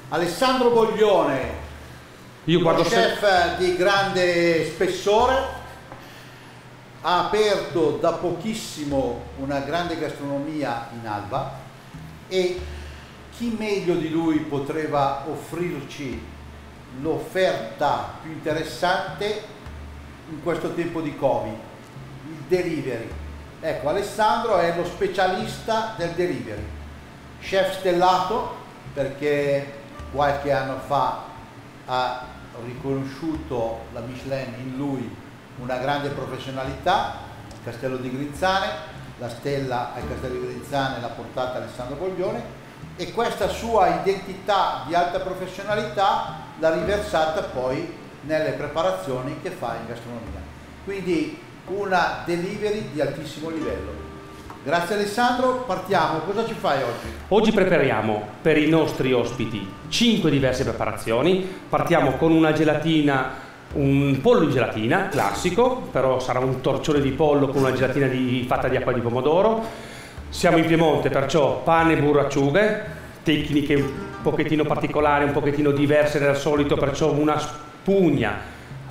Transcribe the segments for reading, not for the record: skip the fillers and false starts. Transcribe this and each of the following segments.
Alessandro Boglione, io guardo chef di grande spessore, ha aperto da pochissimo una grande gastronomia in Alba e chi meglio di lui poteva offrirci l'offerta più interessante in questo tempo di Covid, il delivery. Ecco, Alessandro è lo specialista del delivery, chef stellato perché qualche anno fa ha riconosciuto la Michelin in lui una grande professionalità, Castello di Grinzane, la stella al Castello di Grinzane l'ha portata Alessandro Boglione e questa sua identità di alta professionalità l'ha riversata poi nelle preparazioni che fa in gastronomia. Quindi una delivery di altissimo livello. Grazie Alessandro, partiamo. Cosa ci fai oggi? Oggi prepariamo per i nostri ospiti 5 diverse preparazioni. Partiamo con una gelatina, un pollo in gelatina classico, però sarà un torcione di pollo con una gelatina fatta di acqua di pomodoro. Siamo in Piemonte, perciò pane e burro acciughe, tecniche un pochettino particolari, un pochettino diverse dal solito, perciò una spugna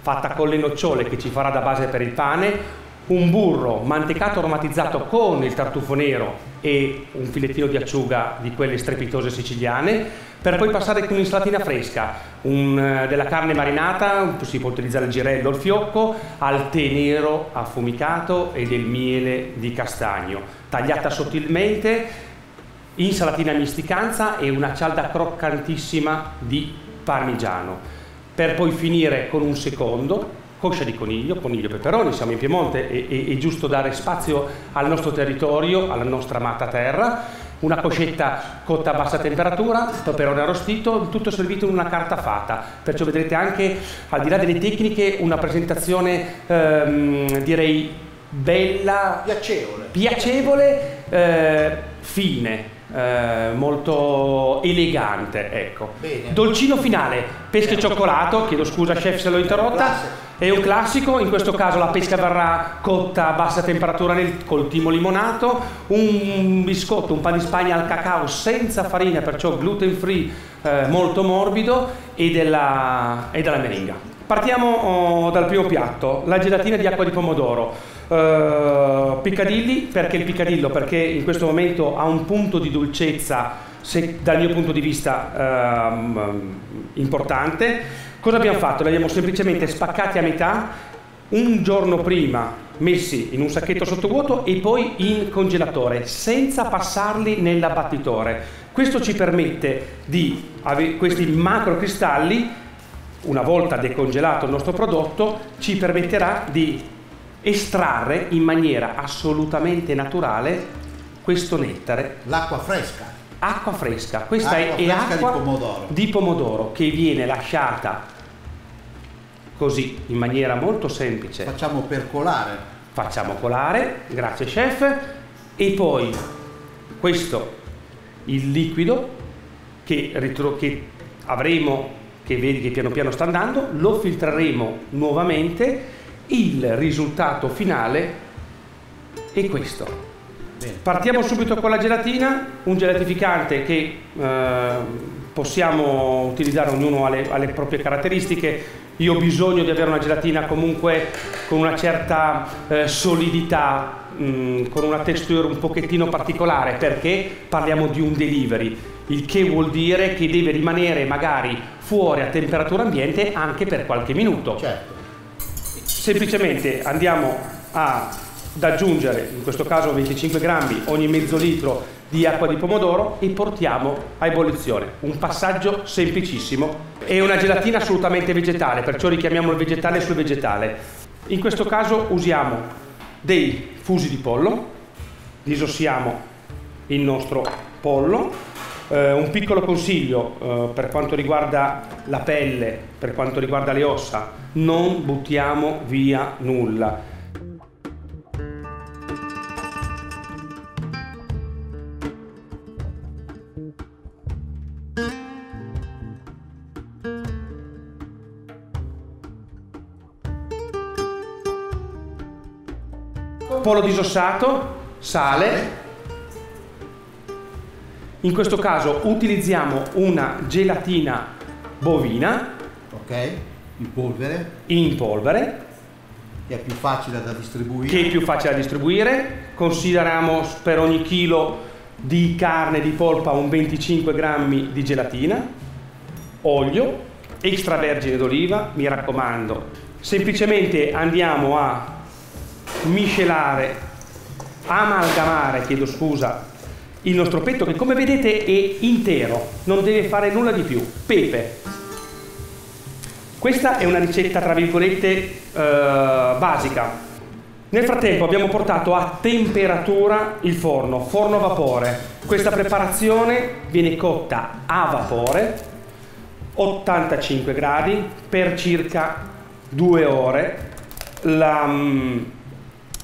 fatta con le nocciole che ci farà da base per il pane, un burro mantecato aromatizzato con il tartufo nero e un filettino di acciuga di quelle strepitose siciliane, per poi passare con un'insalatina fresca, della carne marinata, si può utilizzare il girello o il fiocco, al tè nero affumicato e del miele di castagno, tagliata sottilmente, insalatina a misticanza e una cialda croccantissima di parmigiano, per poi finire con un secondo, coscia di coniglio, coniglio peperoni, siamo in Piemonte, è giusto dare spazio al nostro territorio, alla nostra amata terra, una coscetta cotta a bassa temperatura, peperone arrostito, tutto servito in una carta fata, perciò vedrete anche, al di là delle tecniche, una presentazione direi bella, piacevole, fine. Molto elegante, ecco. Bene. Dolcino finale, pesca e cioccolato, chiedo scusa chef se l'ho interrotta, è un classico, in questo caso la pesca verrà cotta a bassa temperatura col timo limonato, un biscotto, un pan di Spagna al cacao senza farina, perciò gluten free, molto morbido, e della meringa. Partiamo dal primo piatto, la gelatina di acqua di pomodoro. Piccadilly, perché il piccadillo? Perché in questo momento ha un punto di dolcezza, dal mio punto di vista importante. Cosa abbiamo fatto? Li abbiamo semplicemente spaccati a metà, un giorno prima messi in un sacchetto sottovuoto e poi in congelatore senza passarli nell'abbattitore. Questo ci permette di avere questi macro cristalli. Una volta decongelato il nostro prodotto ci permetterà di estrarre in maniera assolutamente naturale questo nettare. L'acqua fresca. Acqua fresca, questa è fresca acqua di pomodoro che viene lasciata così in maniera molto semplice. Facciamo percolare. Facciamo colare, grazie chef, e poi questo, il liquido che avremo, che vedi che piano piano sta andando, lo filtreremo nuovamente. Il risultato finale è questo. Bene. Partiamo subito con la gelatina, un gelatificante che possiamo utilizzare, ognuno ha le proprie caratteristiche. Io ho bisogno di avere una gelatina comunque con una certa solidità, con una texture un pochettino particolare, perché parliamo di un delivery, il che vuol dire che deve rimanere magari fuori a temperatura ambiente anche per qualche minuto. Certo. Semplicemente andiamo ad aggiungere, in questo caso 25 grammi ogni mezzo litro di acqua di pomodoro, e portiamo a ebollizione. Un passaggio semplicissimo. È una gelatina assolutamente vegetale, perciò richiamiamo il vegetale sul vegetale. In questo caso usiamo dei fusi di pollo, disossiamo il nostro pollo. Un piccolo consiglio per quanto riguarda la pelle, per quanto riguarda le ossa: non buttiamo via nulla. Pollo disossato, sale, In questo caso utilizziamo una gelatina bovina. Ok, in polvere. Che è più facile da distribuire. Consideriamo per ogni chilo di carne di polpa un 25 grammi di gelatina, olio, extravergine d'oliva, mi raccomando. Semplicemente andiamo a amalgamare, il nostro petto, che come vedete è intero, non deve fare nulla di più. Pepe. Questa è una ricetta tra virgolette basica. Nel frattempo abbiamo portato a temperatura il forno a vapore. Questa preparazione viene cotta a vapore, 85 gradi, per circa 2 ore,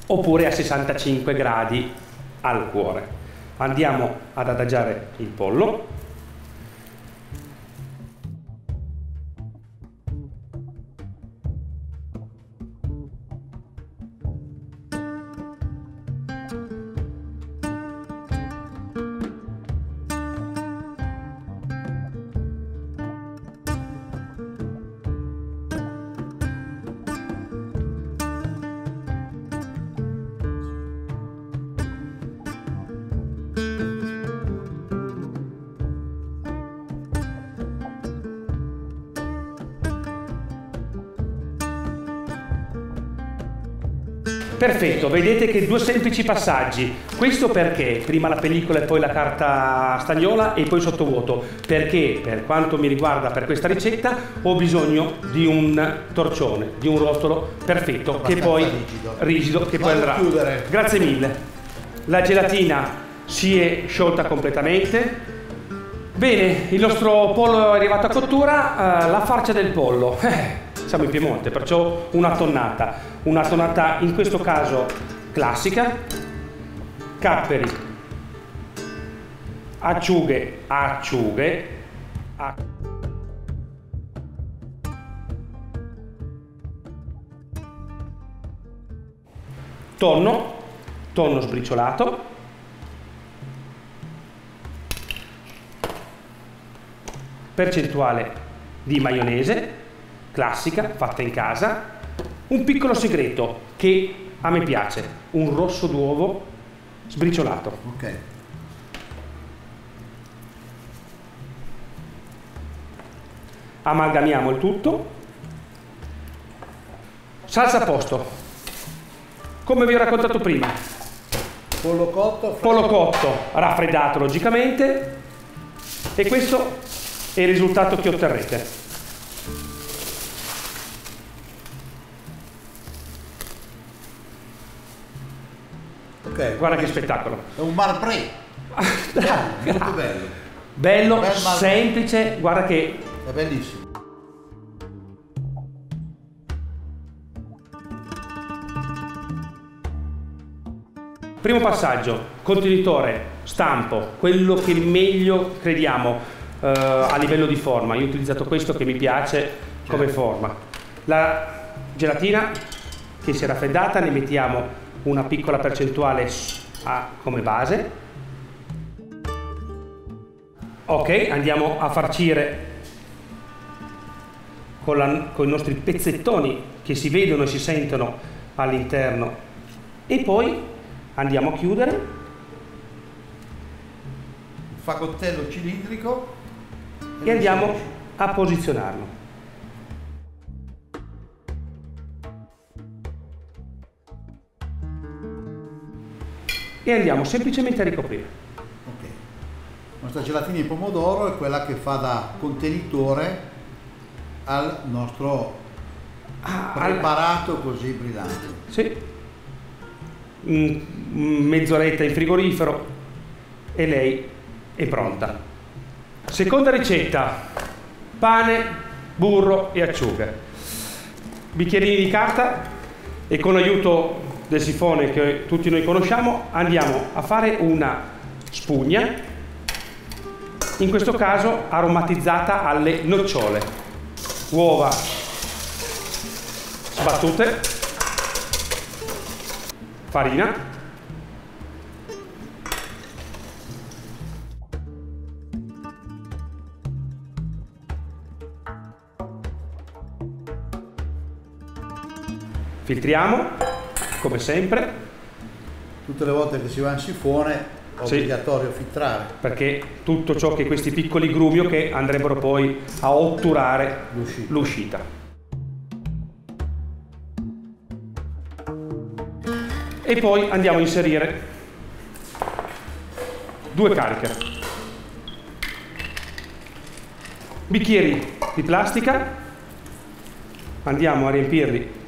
oppure a 65 gradi al cuore. Andiamo ad adagiare il pollo. Perfetto, vedete che 2 semplici passaggi. Questo perché prima la pellicola e poi la carta stagnola e poi sottovuoto? Perché per quanto mi riguarda, per questa ricetta ho bisogno di un torcione, di un rotolo perfetto, che poi rigido, che poi andrà. Grazie mille. La gelatina si è sciolta completamente. Bene, il nostro pollo è arrivato a cottura. La farcia del pollo. Siamo in Piemonte, perciò una tonnata in questo caso classica, capperi, acciughe, tonno sbriciolato, percentuale di maionese classica fatta in casa. Un piccolo segreto che a me piace, un rosso d'uovo sbriciolato. Ok. Amalgamiamo il tutto. Salsa a posto. Come vi ho raccontato prima. Pollo cotto, raffreddato logicamente. E questo è il risultato che otterrete. Okay, guarda che spettacolo. È un marbré. Molto bello. Bello, semplice, guarda che è bellissimo. Primo passaggio, contenitore, stampo, quello che meglio crediamo a livello di forma. Io ho utilizzato questo che mi piace come forma. La gelatina che si è raffreddata, ne mettiamo una piccola percentuale come base. Ok, andiamo a farcire con i nostri pezzettoni che si vedono e si sentono all'interno, e poi andiamo a chiudere. Il fagottello cilindrico e andiamo a posizionarlo. E andiamo semplicemente a ricoprire. Ok. La nostra gelatina di pomodoro è quella che fa da contenitore al nostro preparato così brillante. Sì. Mezz'oretta in frigorifero e lei è pronta. Seconda ricetta: pane, burro e acciughe. Bicchierini di carta, e con l'aiuto del sifone che tutti noi conosciamo andiamo a fare una spugna, in questo caso aromatizzata alle nocciole. Uova sbattute, farina, Filtriamo, come sempre. Tutte le volte che si va in sifone è obbligatorio filtrare. Perché tutto ciò che questi piccoli grumio che andrebbero poi a otturare l'uscita. E poi andiamo a inserire 2 cariche. Bicchieri di plastica, andiamo a riempirli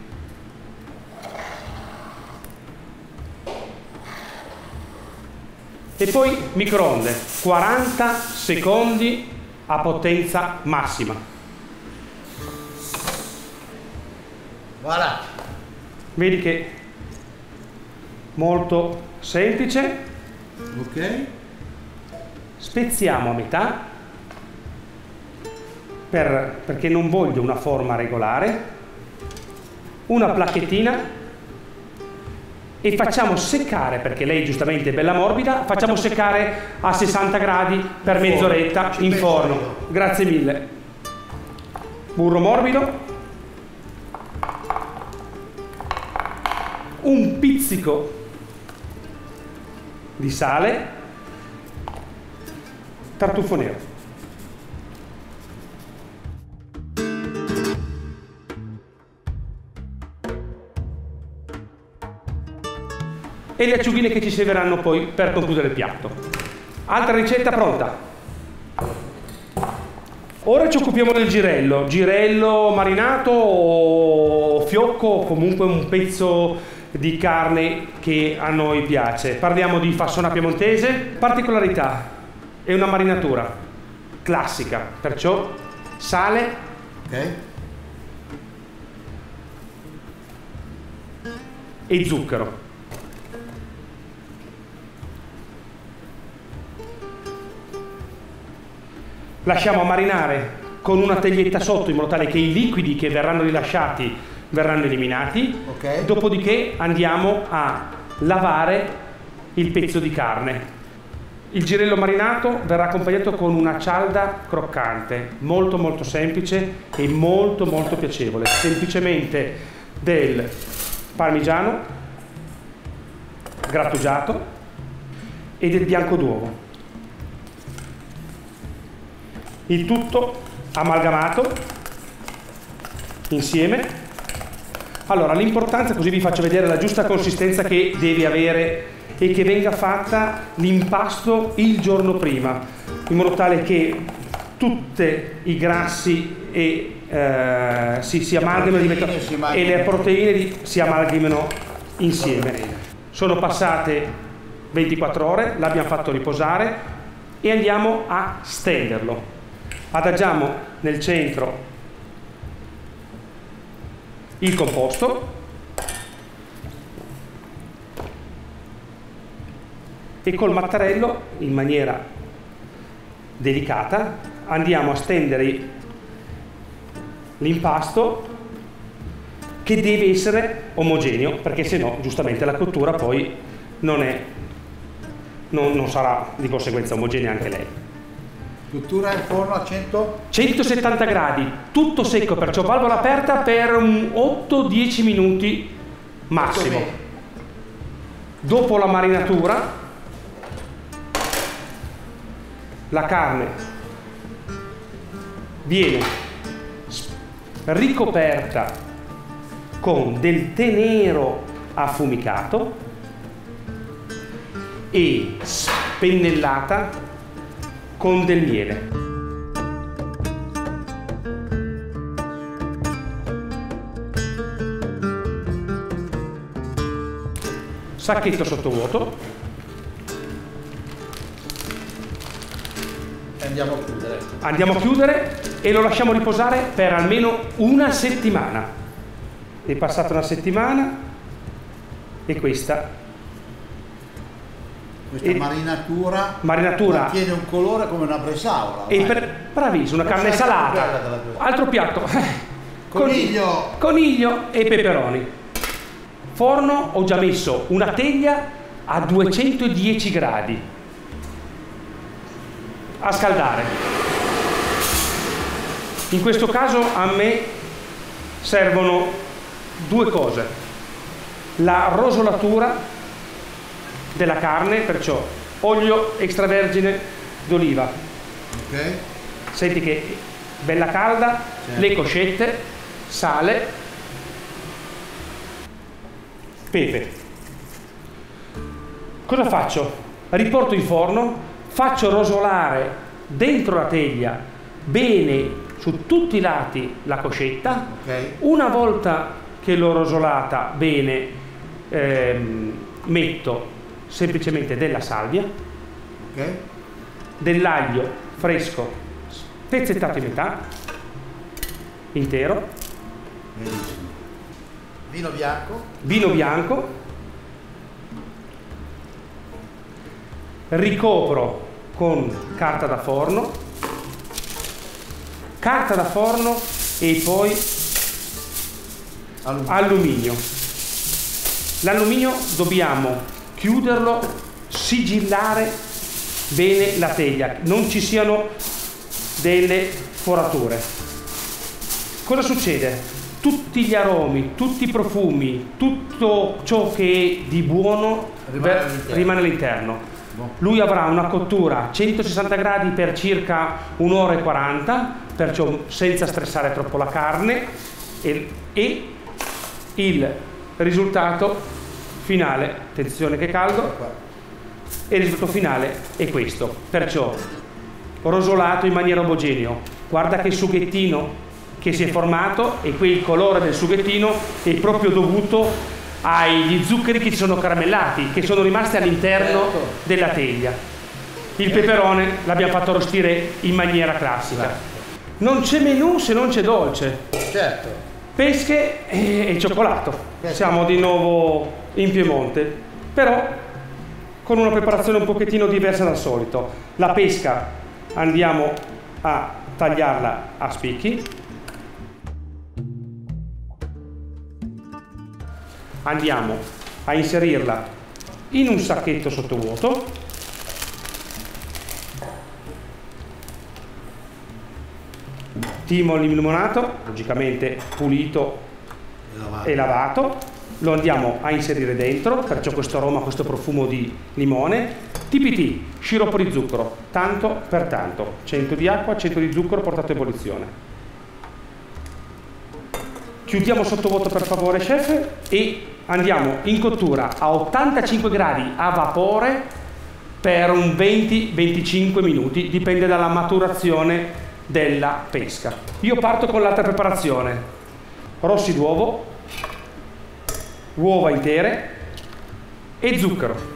e poi microonde 40 secondi a potenza massima. Voilà. Vedi che molto semplice. Ok. Spezziamo a metà perché non voglio una forma regolare, una placchettina, e facciamo seccare, perché lei giustamente è bella morbida, facciamo seccare a 60 gradi per mezz'oretta in forno. Grazie mille. Burro morbido, un pizzico di sale, tartufo nero. E le acciughine che ci serviranno poi per concludere il piatto. Altra ricetta pronta. Ora ci occupiamo del girello marinato o fiocco, o comunque un pezzo di carne che a noi piace. Parliamo di fassona piemontese. Particolarità, è una marinatura classica, perciò sale, e zucchero. Lasciamo marinare con una teglietta sotto in modo tale che i liquidi che verranno rilasciati verranno eliminati. Dopodiché andiamo a lavare il pezzo di carne. Il girello marinato verrà accompagnato con una cialda croccante, molto molto semplice e molto molto piacevole. Semplicemente del parmigiano grattugiato e del bianco d'uovo. Il tutto amalgamato insieme. Allora, l'importanza, così vi faccio vedere la giusta consistenza che deve avere e che venga fatta l'impasto il giorno prima, in modo tale che tutti i grassi si amalgamino e le proteine si amalgamino insieme. Sono passate 24 ore, l'abbiamo fatto riposare e andiamo a stenderlo. Adagiamo nel centro il composto e col mattarello, in maniera delicata, andiamo a stendere l'impasto, che deve essere omogeneo, perché se no giustamente la cottura poi non sarà di conseguenza omogenea anche lei. Cottura in forno a 170 gradi, tutto secco, perciò valvola aperta per un 8-10 minuti massimo. Dopo la marinatura, la carne viene ricoperta con del tè nero affumicato e spennellata con del miele. Sacchetto sottovuoto. E andiamo a chiudere. Andiamo a chiudere e lo lasciamo riposare per almeno una settimana. È passata una settimana e questa marinatura mantiene un colore come una bresaola. Bravissimo, una carne salata. Altro piatto. Coniglio e peperoni. Forno, ho già messo una teglia a 210 gradi a scaldare. In questo caso a me servono due cose: la rosolatura della carne, perciò olio extravergine d'oliva. Ok. Senti che bella calda, certo. Le coscette, sale, pepe. Cosa faccio? Riporto in forno, faccio rosolare dentro la teglia bene su tutti i lati la coscetta. Okay. Una volta che l'ho rosolata bene, metto semplicemente della salvia, Okay. dell'aglio fresco spezzettato in metà, intero, Benissimo. Vino bianco. vino bianco, ricopro con carta da forno e poi alluminio. L'alluminio dobbiamo chiuderlo, sigillare bene la teglia, non ci siano delle forature. Cosa succede? Tutti gli aromi, tutti i profumi, tutto ciò che è di buono rimane all'interno. Lui avrà una cottura a 160 gradi per circa 1 ora e 40, perciò senza stressare troppo la carne, e il risultato finale, attenzione che è caldo, e il risultato finale è questo, perciò rosolato in maniera omogenea. Guarda che sughettino che si è formato, e qui il colore del sughettino è proprio dovuto agli zuccheri che ci sono caramellati, che sono rimasti all'interno della teglia. Il peperone l'abbiamo fatto arrostire in maniera classica. Non c'è menù se non c'è dolce. Certo. Pesche e cioccolato. Siamo di nuovo in Piemonte, però con una preparazione un pochettino diversa dal solito. La pesca andiamo a tagliarla a spicchi. Andiamo a inserirla in un sacchetto sottovuoto, timo limonato, logicamente pulito e lavato, lo andiamo a inserire dentro, perciò questo aroma, questo profumo di limone. TPT, sciroppo di zucchero, tanto per tanto, 100 di acqua, 100 di zucchero portato a ebollizione. Chiudiamo sottovuoto per favore, chef, e andiamo in cottura a 85 gradi a vapore per un 20-25 minuti, dipende dalla maturazione della pesca. Io parto con l'altra preparazione: rossi d'uovo, uova intere e zucchero.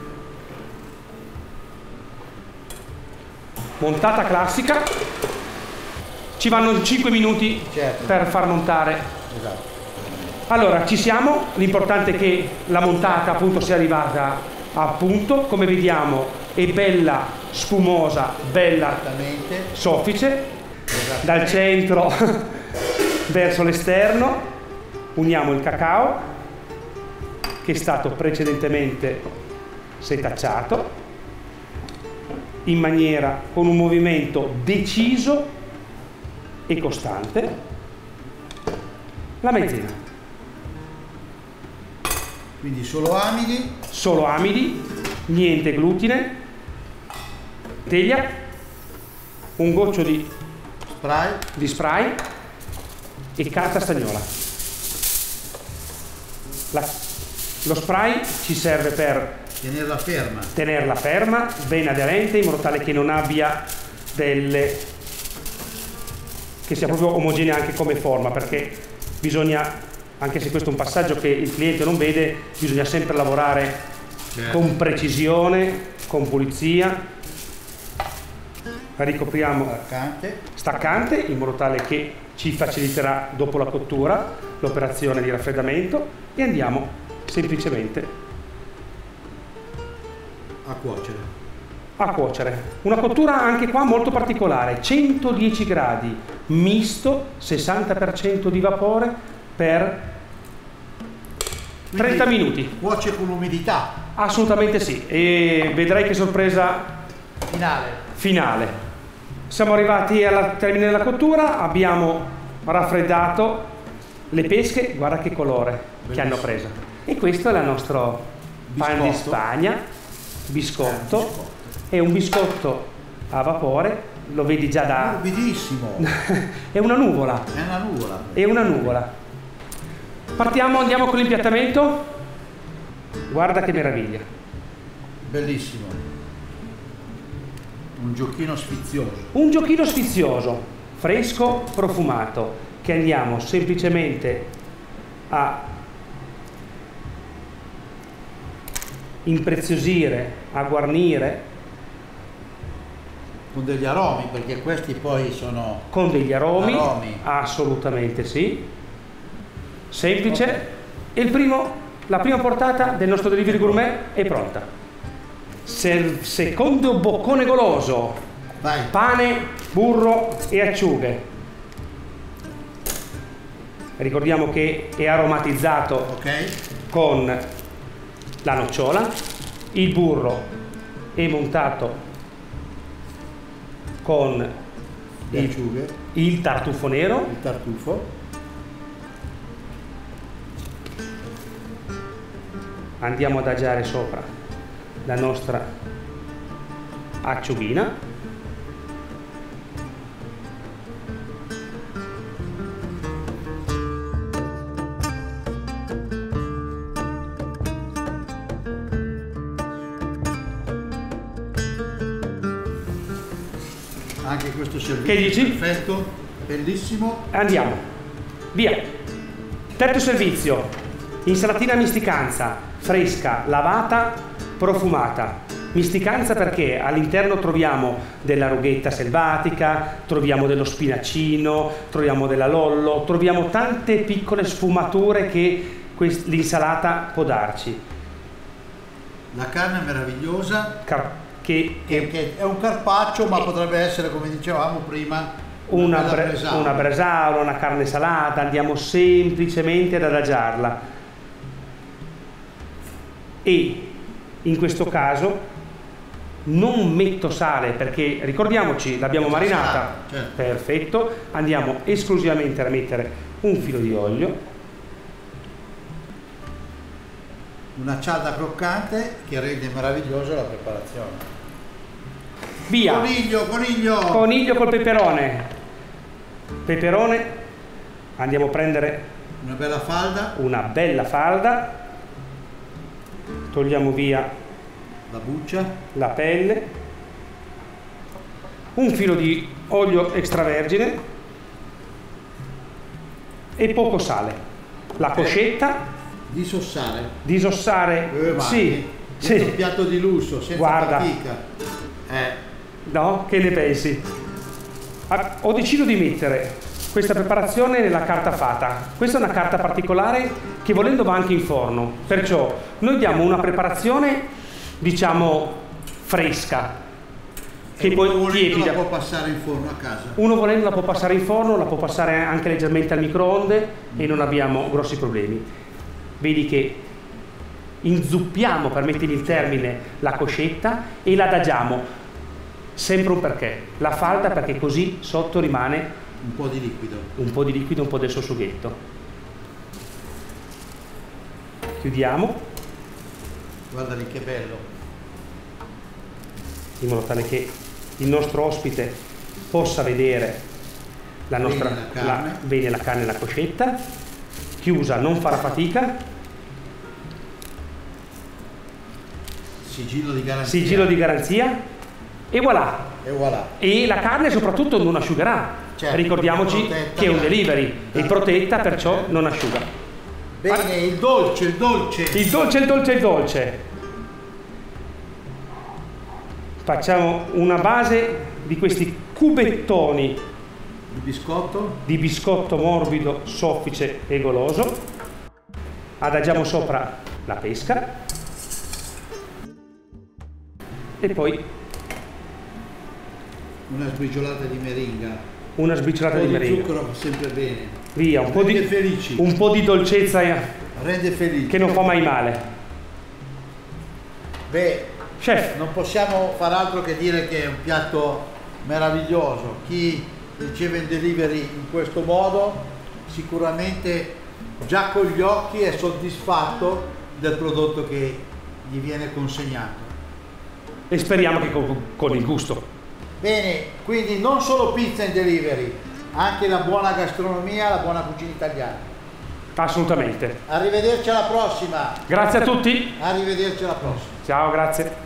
Montata classica, ci vanno 5 minuti per far montare. Esatto. Allora, ci siamo, l'importante è che la montata appunto sia arrivata a punto, come vediamo è bella spumosa, bella soffice, dal centro verso l'esterno. Uniamo il cacao che è stato precedentemente setacciato in maniera, con un movimento deciso e costante. La maizena. Quindi solo amidi? Solo amidi, niente glutine, teglia, un goccio di spray e carta stagnola. Lo spray ci serve per tenerla ferma, ben aderente, in modo tale che non abbia che sia proprio omogenea anche come forma, perché bisogna, anche se questo è un passaggio che il cliente non vede, bisogna sempre lavorare con precisione, con pulizia. Ricopriamo staccante in modo tale che ci faciliterà dopo la cottura l'operazione di raffreddamento, e andiamo semplicemente a cuocere. Una cottura anche qua molto particolare, 110 gradi, misto, 60% di vapore per 30 minuti. Cuoce con l'umidità? Assolutamente sì, e vedrai che sorpresa finale. Siamo arrivati al termine della cottura, abbiamo raffreddato le pesche, guarda che colore che hanno preso. E questo è il nostro pan di Spagna, biscotto. È un biscotto a vapore, lo vedi già da... Morbidissimo. È una nuvola. È una nuvola. È una nuvola. Partiamo, andiamo con l'impiattamento. Guarda che meraviglia. Bellissimo. Un giochino sfizioso. Un giochino sfizioso, fresco, profumato, che andiamo semplicemente a impreziosire, a guarnire con degli aromi, perché questi poi sono con degli aromi. Assolutamente sì, semplice. Okay. E la prima portata del nostro delivery gourmet è pronta. Secondo boccone goloso. Vai. Pane, burro e acciughe. Ricordiamo che è aromatizzato, okay, con la nocciola. Il burro è montato con il tartufo nero. Il tartufo. Andiamo ad adagiare sopra la nostra acciughina. Anche questo servizio che dici? Perfetto, bellissimo. Andiamo, via. Terzo servizio, insalatina a misticanza, fresca, lavata, profumata. Misticanza perché all'interno troviamo della rughetta selvatica, troviamo dello spinaccino, troviamo della lollo, troviamo tante piccole sfumature che l'insalata può darci. La carne è meravigliosa. Che è un carpaccio, ma potrebbe essere, come dicevamo prima, una bresaola, una carne salata. Andiamo semplicemente ad adagiarla. E in questo caso non metto sale perché, ricordiamoci, l'abbiamo marinata. Certo. Perfetto. Andiamo esclusivamente a mettere un filo di olio. Una cialda croccante che rende meravigliosa la preparazione. Via! Coniglio col peperone. Peperone, andiamo a prendere una bella falda. Togliamo via la buccia, la pelle, un filo di olio extravergine e poco sale. La coscetta. Disossare, sì. Un piatto di lusso, senza fatica. No? Che ne pensi? Ho deciso di mettere questa preparazione nella carta fata. Questa è una carta particolare che volendo va anche in forno. Perciò noi diamo una preparazione, diciamo, fresca. Che poi tiepida. La può passare in forno a casa. Uno volendo la può passare in forno, la può passare anche leggermente al microonde e non abbiamo grossi problemi. Vedi che inzuppiamo, permettimi il termine, la coscetta e la adagiamo. Sempre un perché. La falda perché così sotto rimane un po' di liquido. Un po' del suo sughetto. Chiudiamo. Guarda lì che bello. In modo tale che il nostro ospite possa vedere la nostra bene la carne e la coscetta. Chiusa, non farà fatica. Sigillo di garanzia. Sigillo di garanzia. E voilà. E la carne soprattutto non asciugherà. Certo, ricordiamoci che è un delivery, è protetta, perciò non asciuga. Bene, il dolce. Facciamo una base di questi cubettoni di biscotto morbido, soffice e goloso. Adagiamo sopra la pesca e poi una sbriciolata di meringa. Zucchero sempre bene. Via, un po' di dolcezza rende felici. Che non fa mai male. Beh, chef, non possiamo far altro che dire che è un piatto meraviglioso. Chi riceve in delivery in questo modo sicuramente già con gli occhi è soddisfatto del prodotto che gli viene consegnato. E speriamo che con il gusto. Bene, quindi non solo pizza in delivery, anche la buona gastronomia, la buona cucina italiana. Assolutamente. Arrivederci alla prossima. Grazie a tutti. Arrivederci alla prossima. Ciao, grazie.